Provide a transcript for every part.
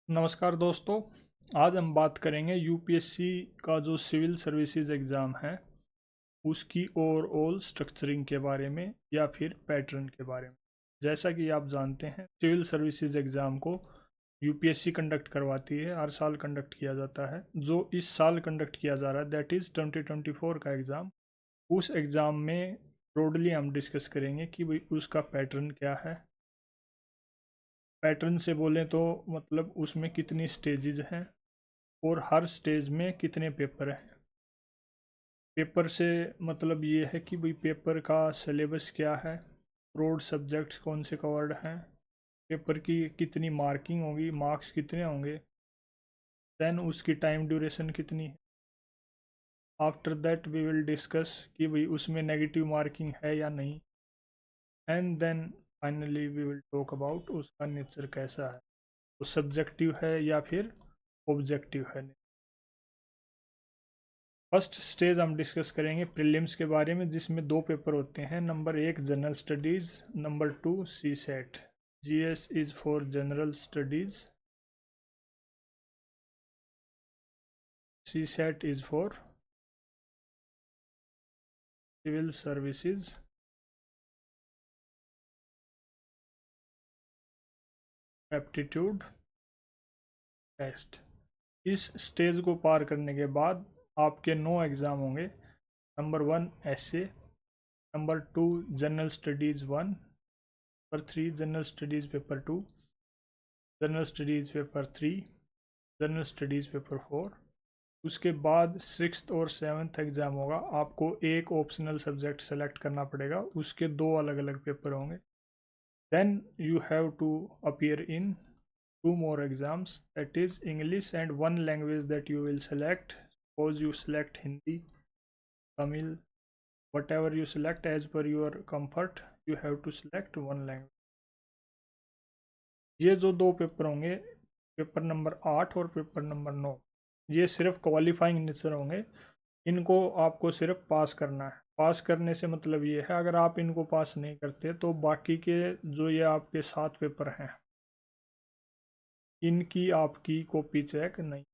नमस्कार दोस्तों। आज हम बात करेंगे यूपीएससी का जो सिविल सर्विसेज एग्ज़ाम है उसकी ओवरऑल स्ट्रक्चरिंग के बारे में या फिर पैटर्न के बारे में। जैसा कि आप जानते हैं सिविल सर्विसेज एग्ज़ाम को यूपीएससी कंडक्ट करवाती है, हर साल कंडक्ट किया जाता है। जो इस साल कंडक्ट किया जा रहा है दैट इज़ 2024 का एग्ज़ाम। उस एग्ज़ाम में ब्रॉडली हम डिस्कस करेंगे कि भाई उसका पैटर्न क्या है। पैटर्न से बोलें तो मतलब उसमें कितनी स्टेजेस हैं और हर स्टेज में कितने पेपर हैं। पेपर से मतलब ये है कि भाई पेपर का सिलेबस क्या है, ब्रॉड सब्जेक्ट्स कौन से कवर्ड हैं, पेपर की कितनी मार्किंग होगी, मार्क्स कितने होंगे, देन उसकी टाइम ड्यूरेशन कितनी है। After that we will discuss कि भाई उसमें नेगेटिव मार्किंग है या नहीं, and then finally we will talk about उसका नेचर कैसा है, वो सब्जेक्टिव है या फिर ऑब्जेक्टिव है। फर्स्ट स्टेज हम डिस्कस करेंगे प्रीलिम्स के बारे में, जिसमें दो पेपर होते हैं। नंबर एक general studies, number two CSAT. GS is for general studies, CSAT is for civil services aptitude test. इस स्टेज को पार करने के बाद आपके 9 एग्ज़ाम होंगे। Number one essay, number two general studies one, number three general studies paper two, general studies paper three, general studies paper four. उसके बाद सिक्स्थ और सेवन्थ एग्ज़ाम होगा। आपको एक ऑप्शनल सब्जेक्ट सेलेक्ट करना पड़ेगा, उसके दो अलग अलग पेपर होंगे। Then you have to appear in two more exams, that is English and one language that you will select. Suppose you select Hindi, Tamil, whatever you select as per your comfort, you have to select one language। ये जो दो paper होंगे, paper number 8 और paper number 9, ये सिर्फ qualifying nature होंगे। इनको आपको सिर्फ पास करना है। पास करने से मतलब ये है, अगर आप इनको पास नहीं करते तो बाकी के जो ये आपके 7 पेपर हैं इनकी आपकी कॉपी चेक नहीं।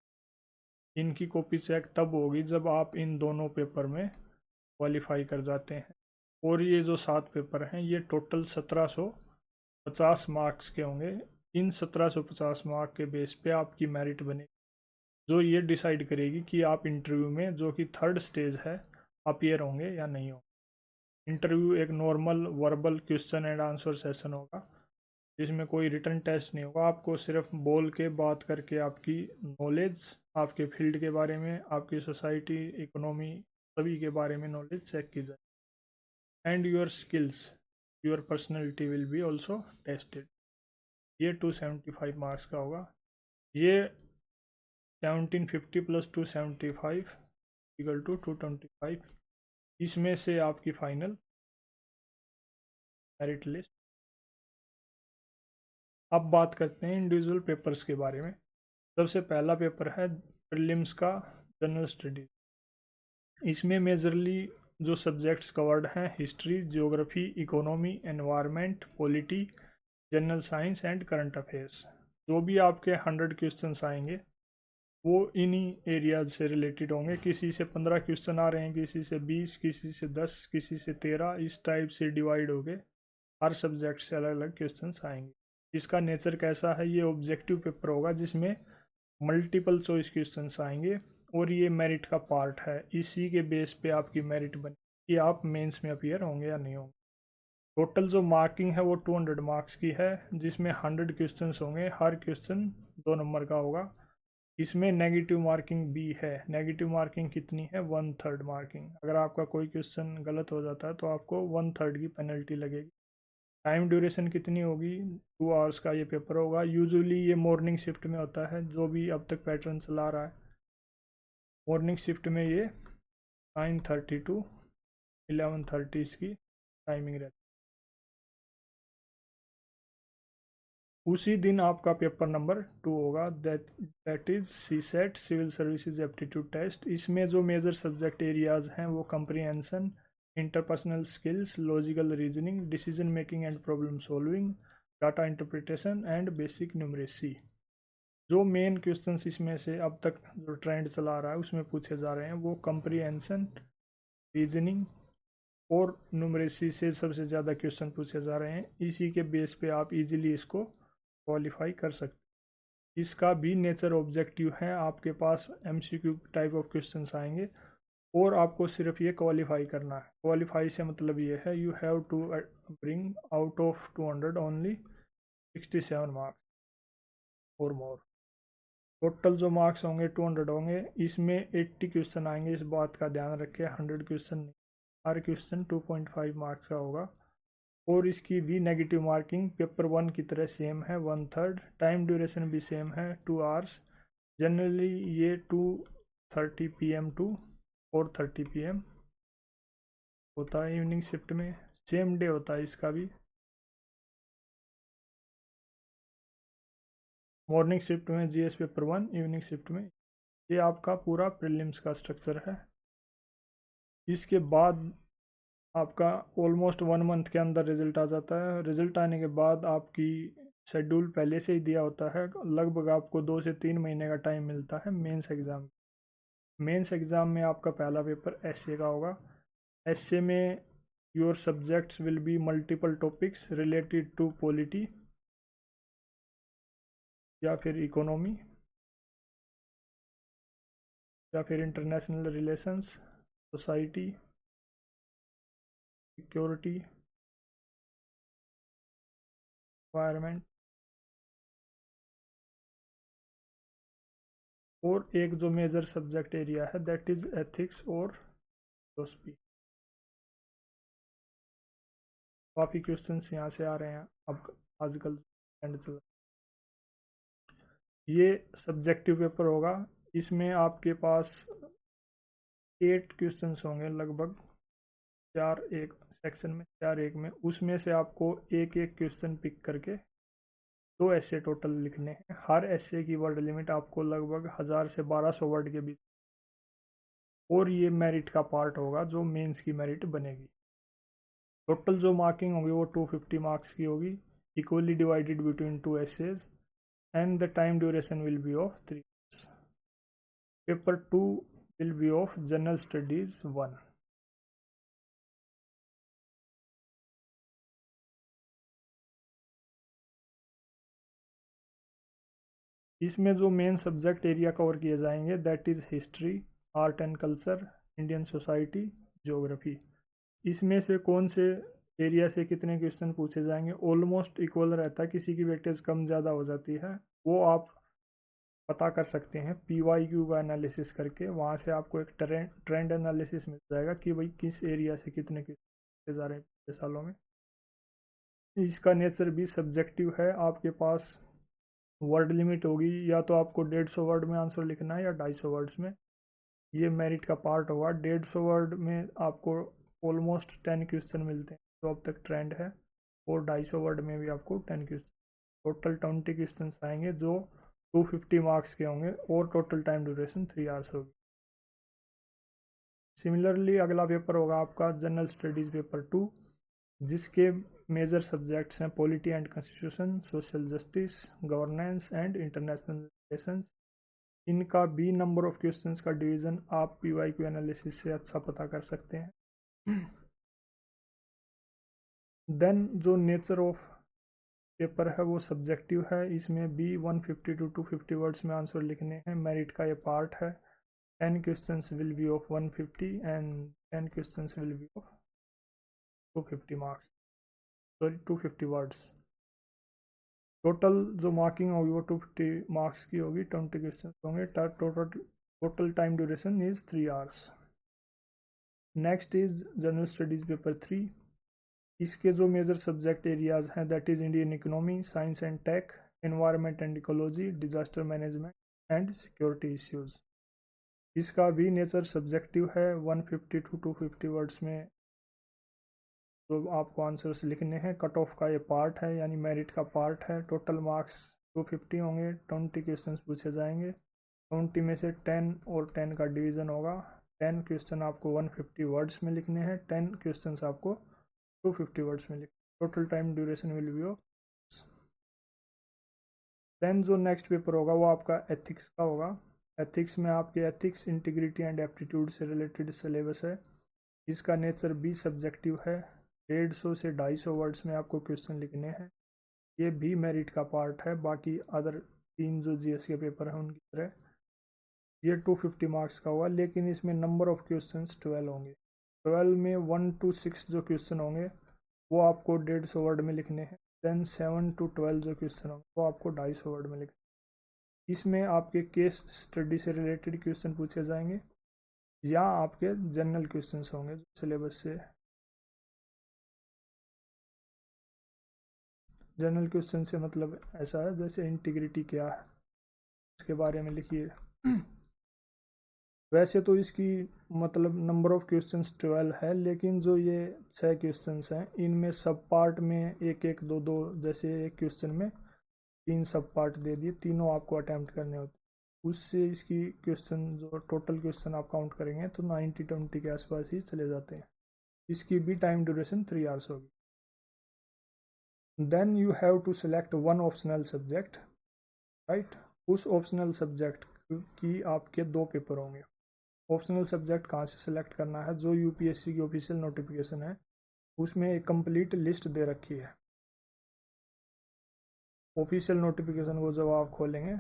इनकी कॉपी चेक तब होगी जब आप इन दोनों पेपर में क्वालिफाई कर जाते हैं। और ये जो 7 पेपर हैं ये टोटल 1750 मार्क्स के होंगे। इन 1750 मार्क के बेस पे आपकी मेरिट बनेगी, जो ये डिसाइड करेगी कि आप इंटरव्यू में, जो कि थर्ड स्टेज है, अपीयर होंगे या नहीं होंगे। इंटरव्यू एक normal verbal question and answer session होगा, जिसमें कोई रिटर्न टेस्ट नहीं होगा। आपको सिर्फ बोल के बात करके आपकी नॉलेज, आपके फील्ड के बारे में, आपकी सोसाइटी, इकोनॉमी, सभी के बारे में नॉलेज चेक की जाए। And your skills, your personality will be also tested. ये 275 मार्क्स का होगा। ये 1750 + 275 इक्वल टू 225। इसमें से आपकी फाइनल मेरिट लिस्ट। अब बात करते हैं इंडिविजुअल पेपर्स के बारे में। सबसे पहला पेपर है प्रीलिम्स का जनरल स्टडीज। इसमें मेजरली जो सब्जेक्ट्स कवर्ड हैं history, geography, economy, environment, polity, general science and current affairs. जो भी आपके 100 क्वेश्चंस आएंगे वो इन्हीं एरियाज से रिलेटेड होंगे। किसी से 15 क्वेश्चन आ रहे हैं, किसी से 20, किसी से 10, किसी से 13, इस टाइप से डिवाइड हो गए। हर सब्जेक्ट से अलग अलग क्वेश्चंस आएंगे। इसका नेचर कैसा है, ये ऑब्जेक्टिव पेपर होगा जिसमें मल्टीपल चॉइस क्वेश्चंस आएंगे और ये मेरिट का पार्ट है। इसी के बेस पे आपकी मेरिट बने कि आप मेंस में अपीयर होंगे या नहीं होंगे। टोटल जो मार्किंग है वो 200 मार्क्स की है, जिसमें 100 क्वेश्चंस होंगे। हर क्वेश्चन 2 नंबर का होगा। इसमें नेगेटिव मार्किंग भी है। नेगेटिव मार्किंग कितनी है, 1/3 मार्किंग। अगर आपका कोई क्वेश्चन गलत हो जाता है तो आपको 1/3 की पेनल्टी लगेगी। टाइम ड्यूरेशन कितनी होगी, 2 आवर्स का ये पेपर होगा। यूजुअली ये मॉर्निंग शिफ्ट में होता है, जो भी अब तक पैटर्न चला रहा है। मॉर्निंग शिफ्ट में ये 9:30 टू 11:30 इसकी टाइमिंग रहती है। उसी दिन आपका पेपर नंबर 2 होगा, that is CSAT, civil services aptitude test. इसमें जो मेजर सब्जेक्ट एरियाज हैं वो comprehension, interpersonal skills, logical reasoning, decision making and problem solving, data interpretation and basic numeracy. जो मेन क्वेश्चंस इसमें से अब तक जो ट्रेंड चला रहा है उसमें पूछे जा रहे हैं वो कंप्रीहेंशन, रीजनिंग और न्यूमरेसी से सबसे ज़्यादा क्वेश्चन पूछे जा रहे हैं। इसी के बेस पे आप इजीली इसको क्वालिफाई कर सकते हैं। इसका भी नेचर ऑब्जेक्टिव है, आपके पास एमसीक्यू टाइप ऑफ क्वेश्चंस आएंगे और आपको सिर्फ ये क्वालिफाई करना है। क्वालिफाई से मतलब ये है you have to bring out of 200 only 67 marks और मोर। टोटल जो मार्क्स होंगे 200 होंगे, इसमें 80 क्वेश्चन आएंगे, इस बात का ध्यान रखें, 100 क्वेश्चन नहीं। हर क्वेश्चन 2.5 मार्क्स का होगा और इसकी भी नेगेटिव मार्किंग पेपर 1 की तरह सेम है, 1/3। टाइम ड्यूरेशन भी सेम है, 2 आवर्स। जनरली ये 2:30 PM टू 4:30 PM होता है इवनिंग शिफ्ट में। सेम डे होता है इसका भी। मॉर्निंग शिफ्ट में जीएस पेपर 1, इवनिंग शिफ्ट में। ये आपका पूरा प्रीलिम्स का स्ट्रक्चर है। इसके बाद आपका ऑलमोस्ट 1 मंथ के अंदर रिजल्ट आ जाता है। रिजल्ट आने के बाद आपकी शेड्यूल पहले से ही दिया होता है, लगभग आपको 2 से 3 महीने का टाइम मिलता है मेंस एग्ज़ाम। मेंस एग्ज़ाम में आपका पहला पेपर एसए का होगा। एसए में your subjects will be multiple topics related to polity या फिर इकोनॉमी या फिर international relations, society, security, environment, और एक जो मेजर सब्जेक्ट एरिया है दैट इज एथिक्स और फिलोसफी। काफ़ी क्वेश्चंस यहाँ से आ रहे हैं अब आजकल एंड चल। ये सब्जेक्टिव पेपर होगा, इसमें आपके पास 8 क्वेश्चंस होंगे लगभग, 4 एक सेक्शन में, 4 एक में। उसमें से आपको एक एक क्वेश्चन पिक करके 2 ऐसे टोटल लिखने हैं। हर ऐसे की वर्ड लिमिट आपको लगभग 1000 से 1200 वर्ड के बीच, और ये मेरिट का पार्ट होगा जो मेंस की मेरिट बनेगी। टोटल जो मार्किंग होगी वो 250 मार्क्स की होगी, equally divided between 2 essays and the time duration will be of 3 years. Paper 2 will be of General Studies 1. इसमें जो मेन सब्जेक्ट एरिया कवर किए जाएंगे that is history, art and culture, Indian society, geography. इसमें से कौन से area से कितने क्वेश्चन पूछे जाएंगे ऑलमोस्ट इक्वल रहता है, किसी की वेटेज कम ज़्यादा हो जाती है, वो आप पता कर सकते हैं PYQ का एनालिसिस करके। वहाँ से आपको एक ट्रेंड एनालिसिस मिल जाएगा कि भाई किस एरिया से कितने क्वेश्चन जा रहे हैं पिछले सालों में। इसका नेचर भी सब्जेक्टिव है, आपके पास वर्ड लिमिट होगी, या तो आपको 150 वर्ड में आंसर लिखना है या 250 वर्ड्स में। ये मेरिट का पार्ट होगा। 150 वर्ड में आपको ऑलमोस्ट 10 क्वेश्चन मिलते हैं जो अब तक ट्रेंड है, और 250 वर्ड में भी आपको 10 क्वेश्चन, टोटल 20 क्वेश्चन आएंगे जो 250 मार्क्स के होंगे, और टोटल टाइम ड्यूरेशन 3 आवर्स होगी। सिमिलरली अगला पेपर होगा आपका जनरल स्टडीज़ पेपर 2, जिसके मेजर सब्जेक्ट्स हैं polity and constitution, social justice, governance and international relations. इनका भी नंबर ऑफ क्वेश्चंस का डिवीज़न आप PYQ एनालिसिस से अच्छा पता कर सकते हैं। देन जो नेचर ऑफ पेपर है वो सब्जेक्टिव है, इसमें भी 150 to 250 वर्ड्स में आंसर लिखने हैं, मेरिट का ये पार्ट है। 10 questions will be of 150 and 10 questions will be of 250 marks, sorry 250 words. Total जो मार्किंग होगी वो 250 मार्क्स की होगी, 20 क्वेश्चन होंगे। Total time duration is 3 hours. Next is general studies paper 3। इसके जो मेजर सब्जेक्ट एरियाज हैं that is Indian economy, science and tech, environment and ecology, disaster management and security issues. इसका भी नेचर सब्जेक्टिव है, 150 to 250 words में तो आपको answers लिखने हैं। कट ऑफ का ये पार्ट है, यानी मेरिट का पार्ट है। टोटल मार्क्स 250 होंगे, 20 क्वेश्चन पूछे जाएंगे, 20 में से 10 और 10 का डिवीज़न होगा। 10 क्वेश्चन आपको 150 वर्ड्स में लिखने हैं, 10 क्वेश्चन आपको 250 वर्ड्स में लिखने। Total time duration will be of then जो नेक्स्ट पेपर होगा वो आपका एथिक्स का होगा। एथिक्स में आपके एथिक्स, इंटीग्रिटी एंड एप्टीट्यूड से रिलेटेड सिलेबस है। इसका नेचर भी सब्जेक्टिव है। 150 से 250 वर्ड्स में आपको क्वेश्चन लिखने हैं। ये भी मेरिट का पार्ट है। बाकी अदर 3 जो जीएस के पेपर हैं उनकी तरह ये 250 मार्क्स का होगा, लेकिन इसमें नंबर ऑफ क्वेश्चन 12 होंगे। 12 में 1 to 6 जो क्वेश्चन होंगे वो आपको 150 वर्ड में लिखने हैं। देन 7 to 12 जो क्वेश्चन होंगे वो आपको 250 वर्ड में लिखने हैं। इसमें आपके केस स्टडी से रिलेटेड क्वेश्चन पूछे जाएंगे या आपके जनरल क्वेश्चन होंगे जो सिलेबस से। जनरल क्वेश्चन से मतलब ऐसा है जैसे इंटीग्रिटी क्या है उसके बारे में लिखिए। वैसे तो इसकी मतलब नंबर ऑफ क्वेश्चंस 12 है, लेकिन जो ये 6 क्वेश्चंस हैं इनमें सब पार्ट में एक एक दो दो, जैसे एक क्वेश्चन में 3 सब पार्ट दे दिए, तीनों आपको अटेम्प्ट करने होते हैं। उससे इसकी क्वेश्चन जो टोटल क्वेश्चन आप काउंट करेंगे तो 90-20 के आसपास ही चले जाते हैं। इसकी भी टाइम ड्यूरेशन 3 आवर्स होगी। Then you have to select one optional subject, right. उस ऑप्शनल सब्जेक्ट की आपके 2 पेपर होंगे। ऑप्शनल सब्जेक्ट कहाँ से सिलेक्ट करना है? जो यूपीएससी की ऑफिशियल नोटिफिकेशन है उसमें एक कंप्लीट लिस्ट दे रखी है। ऑफिशियल नोटिफिकेशन को जब आप खोलेंगे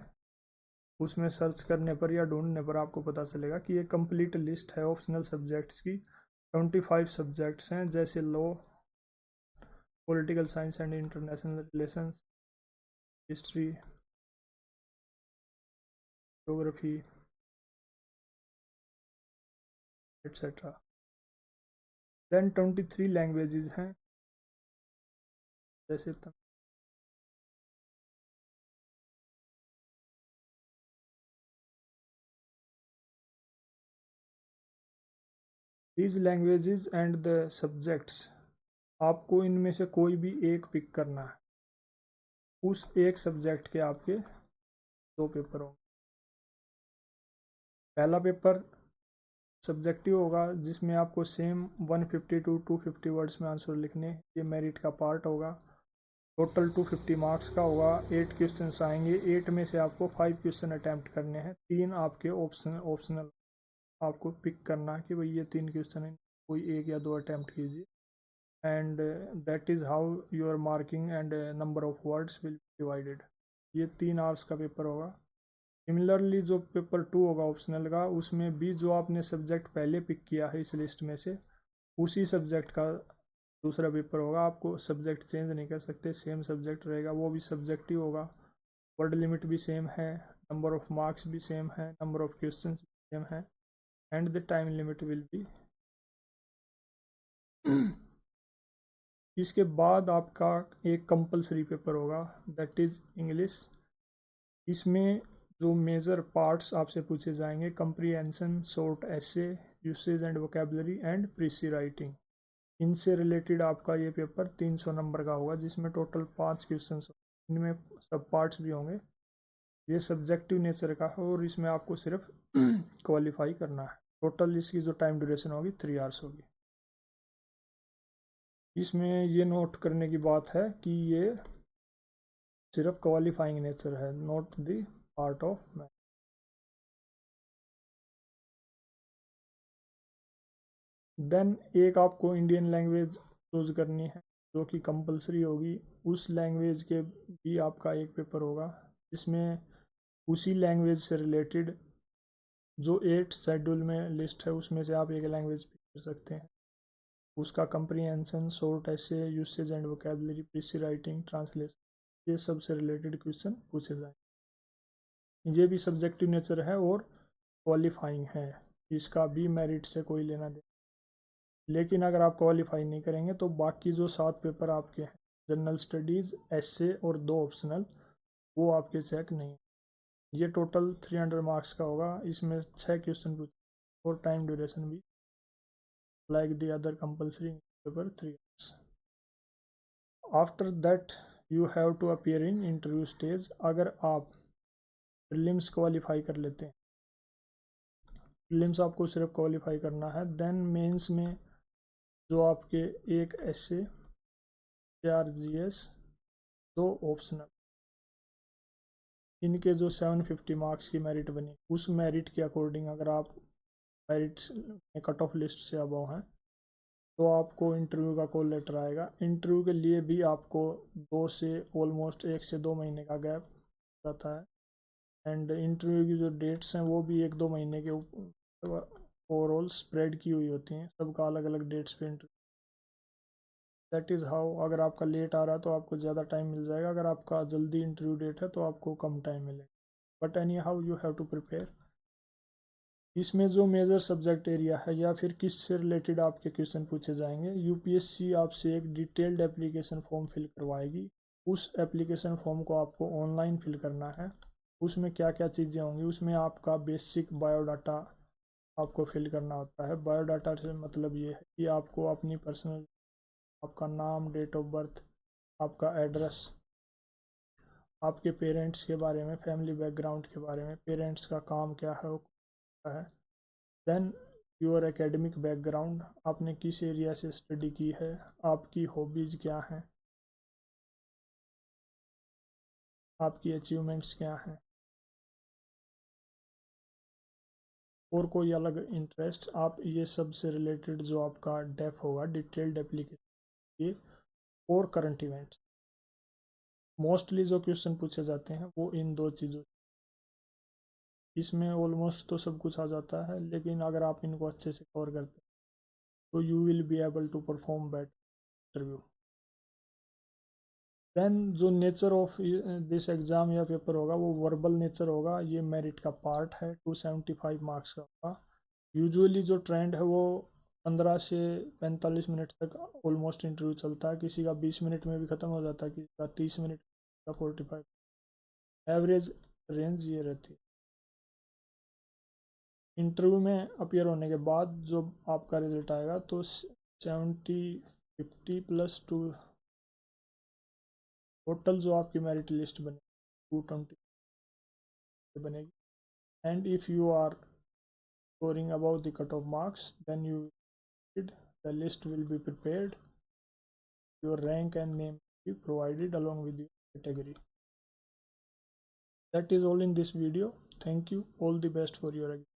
उसमें सर्च करने पर या ढूंढने पर आपको पता चलेगा कि ये कंप्लीट लिस्ट है ऑप्शनल सब्जेक्ट्स की। 25 सब्जेक्ट्स हैं जैसे law, political science and international relations, history, geography etcetera. Then 23 languages हैं जैसे these languages and the subjects, आपको इनमें से कोई भी एक पिक करना है। उस एक सब्जेक्ट के आपके 2 पेपर होंगे। पहला पेपर सब्जेक्टिव होगा जिसमें आपको सेम 150 to 250 वर्ड्स में आंसर लिखने, ये मेरिट का पार्ट होगा। टोटल 250 मार्क्स का होगा। 8 क्वेश्चन आएंगे, 8 में से आपको 5 क्वेश्चन अटैम्प्ट करने हैं। 3 आपके ऑप्शनल आपको पिक करना है कि भाई ये 3 क्वेश्चन है, कोई 1 या 2 अटैम्प्ट कीजिए। And that is how your marking and number of words will be divided. ये 3 आवर्स का पेपर होगा। सिमिलरली जो पेपर 2 होगा ऑप्शनल का, उसमें भी जो आपने सब्जेक्ट पहले पिक किया है इस लिस्ट में से उसी सब्जेक्ट का दूसरा पेपर होगा। आपको सब्जेक्ट चेंज नहीं कर सकते, सेम सब्जेक्ट रहेगा। वो भी सब्जेक्टिव होगा। वर्ड लिमिट भी सेम है, नंबर ऑफ मार्क्स भी सेम है, नंबर ऑफ क्वेश्चन भी सेम है and the time limit will be. इसके बाद आपका एक कंपलसरी पेपर होगा दैट इज़ इंग्लिश। इसमें जो मेजर पार्ट्स आपसे पूछे जाएंगे, comprehension, short essay, usage and vocabulary and precis writing. इनसे रिलेटेड आपका ये पेपर 300 नंबर का होगा जिसमें टोटल 5 क्वेश्चन, इनमें सब पार्ट्स भी होंगे। ये सब्जेक्टिव नेचर का है और इसमें आपको सिर्फ क्वालिफाई करना है। टोटल इसकी जो टाइम ड्यूरेशन होगी 3 आवर्स होगी। इसमें ये नोट करने की बात है कि ये सिर्फ क्वालिफाइंग नेचर है, not the part of math. Then एक आपको इंडियन लैंग्वेज चूज करनी है जो कि कंपलसरी होगी। उस लैंग्वेज के भी आपका एक पेपर होगा जिसमें उसी लैंग्वेज से रिलेटेड जो 8 शेड्यूल में लिस्ट है उसमें से आप एक लैंग्वेज पिक कर सकते हैं। उसका comprehension, short essay, usage and vocabulary, precis writing, translation, ये सब से रिलेटेड क्वेश्चन पूछे जाएंगे। ये भी सब्जेक्टिव नेचर है और क्वालिफाइंग है, इसका भी मेरिट से कोई लेना देना। लेकिन अगर आप क्वालिफाई नहीं करेंगे तो बाकी जो 7 पेपर आपके हैं, जनरल स्टडीज़, एसए और 2 ऑप्शनल, वो आपके चेक नहीं। ये टोटल 300 मार्क्स का होगा। इसमें 6 क्वेश्चन पूछे और टाइम ड्यूरेशन भी like the other compulsory paper 3 hours. After that you have to appear in interview stage. अगर आप प्रीलिम्स क्वालिफाई कर लेते हैं, प्रीलिम्स आपको सिर्फ क्वालिफाई करना है, देन मेंस में जो आपके एक एसए, 4 जीएस, 2 ऑप्शनल, इनके जो 750 मार्क्स की मेरिट बनी, उस मेरिट के अकॉर्डिंग अगर आप मेरिट में कट ऑफ लिस्ट से अबव हैं तो आपको इंटरव्यू का कॉल लेटर आएगा। इंटरव्यू के लिए भी आपको 2 से ऑलमोस्ट 1 से 2 महीने का गैप रहता है। एंड इंटरव्यू की जो डेट्स हैं वो भी 1-2 महीने के ओवरऑल स्प्रेड की हुई होती हैं, सबका अलग अलग डेट्स पे इंटरव्यू। दैट इज़ हाउ, अगर आपका लेट आ रहा है तो आपको ज़्यादा टाइम मिल जाएगा, अगर आपका जल्दी इंटरव्यू डेट है तो आपको कम टाइम मिलेगा। But anyhow you have to prepare. इसमें जो मेजर सब्जेक्ट एरिया है या फिर किस से रिलेटेड आपके क्वेश्चन पूछे जाएंगे, यूपीएससी आपसे एक डिटेल्ड एप्लीकेशन फॉर्म फिल करवाएगी। उस एप्लीकेशन फॉर्म को आपको ऑनलाइन फिल करना है। उसमें क्या क्या चीज़ें होंगी, उसमें आपका बेसिक बायोडाटा आपको फिल करना होता है। बायोडाटा से मतलब ये है कि आपको अपनी पर्सनल, आपका नाम, डेट ऑफ बर्थ, आपका एड्रेस, आपके पेरेंट्स के बारे में, फैमिली बैकग्राउंड के बारे में, पेरेंट्स का काम क्या है, वो क्या है। देन योर एकेडमिक बैकग्राउंड, आपने किस एरिया से स्टडी की है, आपकी हॉबीज़ क्या हैं, आपकी अचीवमेंट्स क्या हैं, और कोई अलग इंटरेस्ट, आप ये सब से रिलेटेड जो आपका डेफ होगा डिटेल्ड एप्लीकेशन ये, और करंट इवेंट्स। मोस्टली जो क्वेश्चन पूछे जाते हैं वो इन 2 चीज़ों, इसमें ऑलमोस्ट तो सब कुछ आ जाता है, लेकिन अगर आप इनको अच्छे से कवर करते हैं तो you will be able to perform better interview. Then जो नेचर ऑफ दिस एग्ज़ाम या पेपर होगा वो वर्बल नेचर होगा, ये मेरिट का पार्ट है, 275 मार्क्स का होगा। यूजुअली जो ट्रेंड है वो 15 से 45 मिनट तक ऑलमोस्ट इंटरव्यू चलता है, किसी का 20 मिनट में भी ख़त्म हो जाता है, किसी का 30 मिनट का 45, एवरेज रेंज ये रहती है। इंटरव्यू में अपियर होने के बाद जो आपका रिजल्ट आएगा तो 50 +2 टोटल जो आपकी मेरिट लिस्ट बनेगी 220 बनेगी। And if you are scoring above the cutoff marks, then the list will be prepared, your rank and name will be provided along with your category. That is all in this video. Thank you. All the best for your exam.